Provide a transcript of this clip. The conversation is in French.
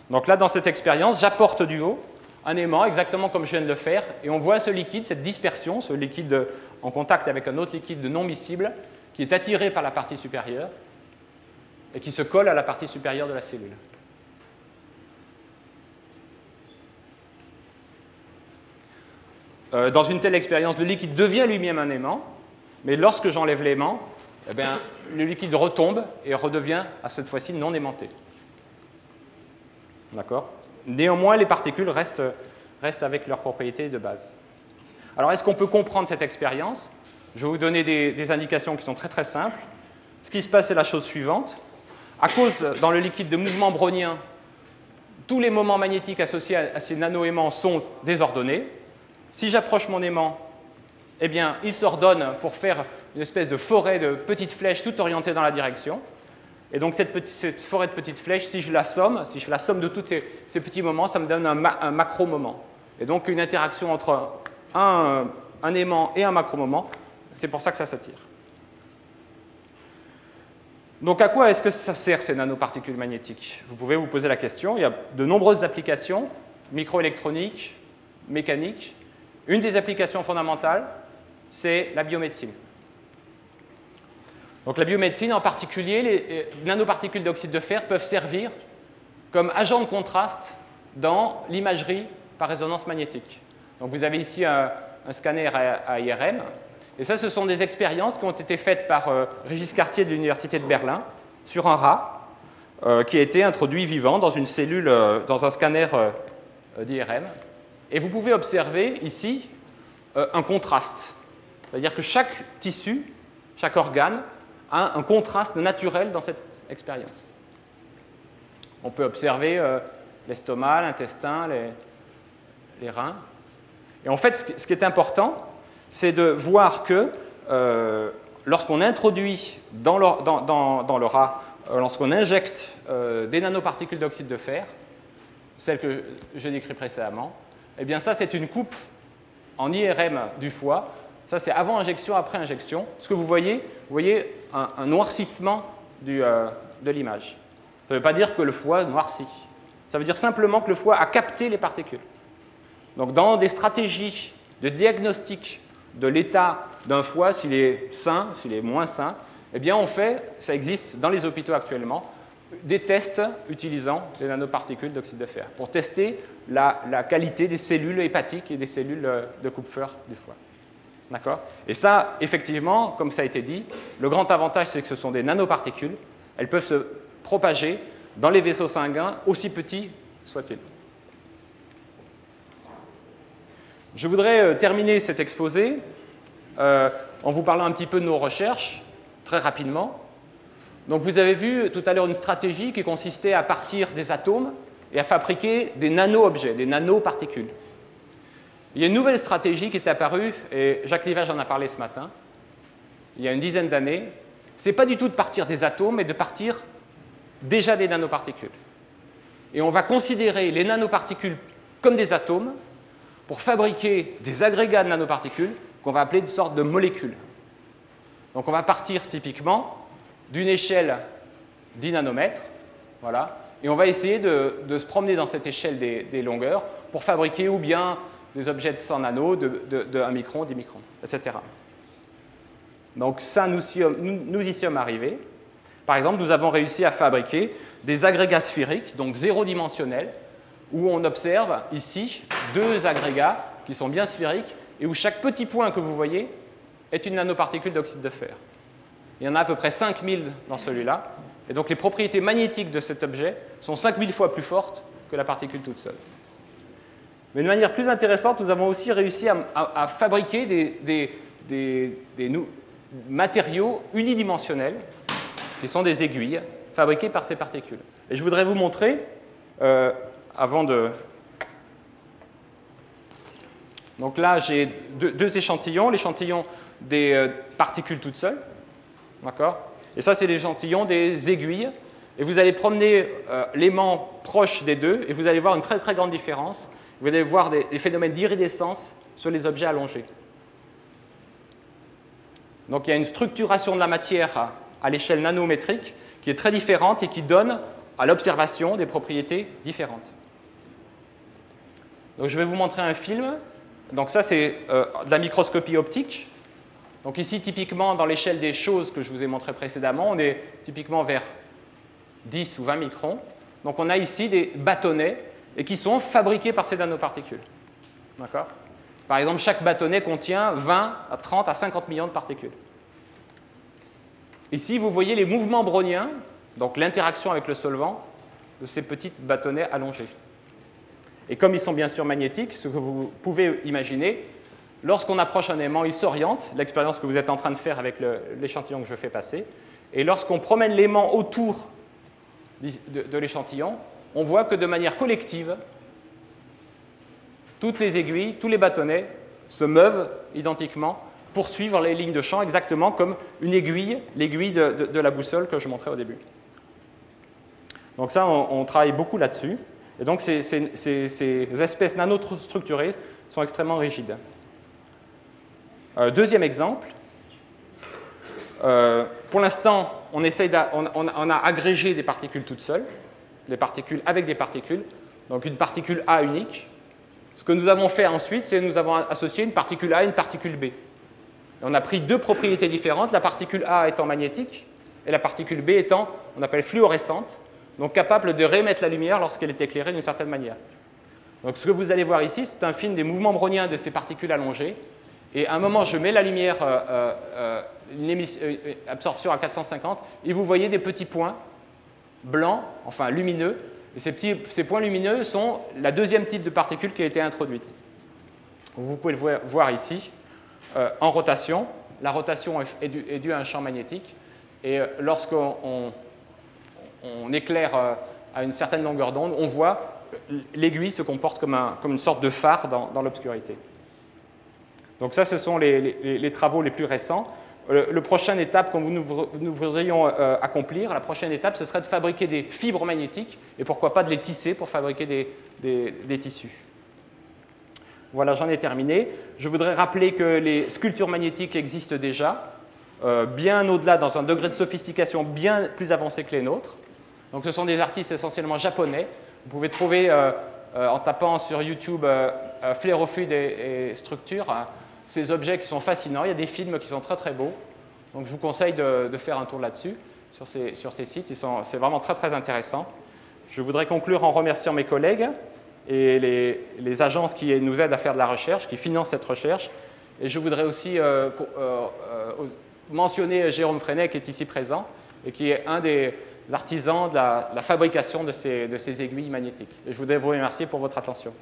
Donc là, dans cette expérience, j'apporte du haut un aimant, exactement comme je viens de le faire, et on voit ce liquide, cette dispersion, ce liquide en contact avec un autre liquide non miscible, qui est attiré par la partie supérieure et qui se colle à la partie supérieure de la cellule. Dans une telle expérience, le liquide devient lui-même un aimant, mais lorsque j'enlève l'aimant, eh bien, le liquide retombe et redevient, à cette fois-ci, non aimanté. D'accord ? Néanmoins, les particules restent avec leurs propriétés de base. Alors, est-ce qu'on peut comprendre cette expérience? Je vais vous donner des indications qui sont très très simples. Ce qui se passe, c'est la chose suivante. À cause, dans le liquide de mouvement brownien, tous les moments magnétiques associés à ces nano-aimants sont désordonnés. Si j'approche mon aimant, eh bien, il s'ordonne pour faire une espèce de forêt de petites flèches toutes orientées dans la direction. Et donc, cette forêt de petites flèches, si je la somme de tous ces petits moments, ça me donne un macro-moment. Et donc, une interaction entre un aimant et un macro-moment, c'est pour ça que ça s'attire. Donc, à quoi est-ce que ça sert, ces nanoparticules magnétiques? Vous pouvez vous poser la question. Il y a de nombreuses applications, microélectroniques, mécaniques. Une des applications fondamentales, c'est la biomédecine. Donc la biomédecine, en particulier, les nanoparticules d'oxyde de fer peuvent servir comme agent de contraste dans l'imagerie par résonance magnétique. Donc vous avez ici un scanner à IRM, et ça, ce sont des expériences qui ont été faites par Régis Cartier de l'Université de Berlin sur un rat qui a été introduit vivant dans une cellule, dans un scanner d'IRM. Et vous pouvez observer ici un contraste. C'est-à-dire que chaque tissu, chaque organe, a un contraste naturel dans cette expérience. On peut observer l'estomac, l'intestin, les reins. Et en fait, ce qui est important, c'est de voir que lorsqu'on introduit dans le rat, lorsqu'on injecte des nanoparticules d'oxyde de fer, celles que j'ai décrites précédemment, eh bien ça, c'est une coupe en IRM du foie. Ça, c'est avant injection, après injection. Ce que vous voyez un noircissement de l'image. Ça ne veut pas dire que le foie noircit. Ça veut dire simplement que le foie a capté les particules. Donc, dans des stratégies de diagnostic de l'état d'un foie, s'il est sain, s'il est moins sain, eh bien, on fait, ça existe dans les hôpitaux actuellement, des tests utilisant des nanoparticules d'oxyde de fer pour tester la qualité des cellules hépatiques et des cellules de Kupfer du foie. D'accord ? Et ça, effectivement, comme ça a été dit, le grand avantage, c'est que ce sont des nanoparticules. Elles peuvent se propager dans les vaisseaux sanguins, aussi petits soient-ils. Je voudrais terminer cet exposé en vous parlant un petit peu de nos recherches, très rapidement. Donc, vous avez vu tout à l'heure une stratégie qui consistait à partir des atomes et à fabriquer des nano-objets, des nanoparticules. Il y a une nouvelle stratégie qui est apparue, et Jacques Livage en a parlé ce matin, il y a une dizaine d'années. Ce n'est pas du tout de partir des atomes, mais de partir déjà des nanoparticules. Et on va considérer les nanoparticules comme des atomes pour fabriquer des agrégats de nanoparticules qu'on va appeler une sorte de molécules. Donc on va partir typiquement d'une échelle 10 nanomètres, voilà, et on va essayer de se promener dans cette échelle des longueurs pour fabriquer ou bien des objets de 100 nanos, de 1 micron, 10 microns, etc. Donc ça, nous y sommes arrivés. Par exemple, nous avons réussi à fabriquer des agrégats sphériques, donc zéro-dimensionnels, où on observe ici 2 agrégats qui sont bien sphériques et où chaque petit point que vous voyez est une nanoparticule d'oxyde de fer. Il y en a à peu près 5000 dans celui-là, et donc les propriétés magnétiques de cet objet sont 5000 fois plus fortes que la particule toute seule. Mais de manière plus intéressante, nous avons aussi réussi à fabriquer des matériaux unidimensionnels, qui sont des aiguilles, fabriquées par ces particules. Et je voudrais vous montrer, avant de... Donc là, j'ai deux échantillons, l'échantillon des particules toutes seules, d'accord ? Et ça, c'est l'échantillon des aiguilles. Et vous allez promener l'aimant proche des deux, et vous allez voir une très très grande différence. Vous allez voir des phénomènes d'iridescence sur les objets allongés. Donc il y a une structuration de la matière à l'échelle nanométrique qui est très différente et qui donne à l'observation des propriétés différentes. Donc, je vais vous montrer un film. Donc ça, c'est de la microscopie optique. Donc ici, typiquement, dans l'échelle des choses que je vous ai montré précédemment, on est typiquement vers 10 ou 20 microns. Donc on a ici des bâtonnets et qui sont fabriqués par ces nanoparticules. D'accord ? Par exemple, chaque bâtonnet contient 20 à 30 à 50 millions de particules. Ici, vous voyez les mouvements browniens, donc l'interaction avec le solvant de ces petits bâtonnets allongés. Et comme ils sont bien sûr magnétiques, ce que vous pouvez imaginer, lorsqu'on approche un aimant, il s'oriente, l'expérience que vous êtes en train de faire avec l'échantillon que je fais passer. Et lorsqu'on promène l'aimant autour de l'échantillon, on voit que de manière collective, toutes les aiguilles, tous les bâtonnets se meuvent identiquement pour suivre les lignes de champ exactement comme une aiguille, l'aiguille de la boussole que je montrais au début. Donc ça, on travaille beaucoup là-dessus. Et donc ces espèces nanostructurées sont extrêmement rigides. Deuxième exemple. Pour l'instant, on a agrégé des particules toutes seules, des particules avec des particules, donc une particule A unique. Ce que nous avons fait ensuite, c'est que nous avons associé une particule A et une particule B. Et on a pris deux propriétés différentes, la particule A étant magnétique et la particule B étant, on appelle fluorescente, donc capable de réémettre la lumière lorsqu'elle est éclairée d'une certaine manière. Donc ce que vous allez voir ici, c'est un film des mouvements browniens de ces particules allongées. Et à un moment, je mets la lumière, une absorption à 450, et vous voyez des petits points blancs, enfin lumineux. Et ces points lumineux sont la deuxième type de particule qui a été introduite. Vous pouvez le voir ici, en rotation. La rotation est due à un champ magnétique. Et lorsqu'on éclaire à une certaine longueur d'onde, on voit l'aiguille se comporte comme une sorte de phare dans l'obscurité. Donc ça, ce sont les travaux les plus récents. La prochaine étape que nous voudrions accomplir, la prochaine étape, ce serait de fabriquer des fibres magnétiques et pourquoi pas de les tisser pour fabriquer des tissus. Voilà, j'en ai terminé. Je voudrais rappeler que les sculptures magnétiques existent déjà, bien au-delà, dans un degré de sophistication bien plus avancé que les nôtres. Donc ce sont des artistes essentiellement japonais. Vous pouvez trouver, en tapant sur YouTube Flérophude et structure, ces objets qui sont fascinants. Il y a des films qui sont très très beaux. Donc je vous conseille de faire un tour là-dessus, sur ces sites. C'est vraiment très très intéressant. Je voudrais conclure en remerciant mes collègues et les agences qui nous aident à faire de la recherche, qui financent cette recherche. Et je voudrais aussi mentionner Jérôme Freinet, qui est ici présent, et qui est un des artisans de la fabrication de ces aiguilles magnétiques. Et je voudrais vous remercier pour votre attention.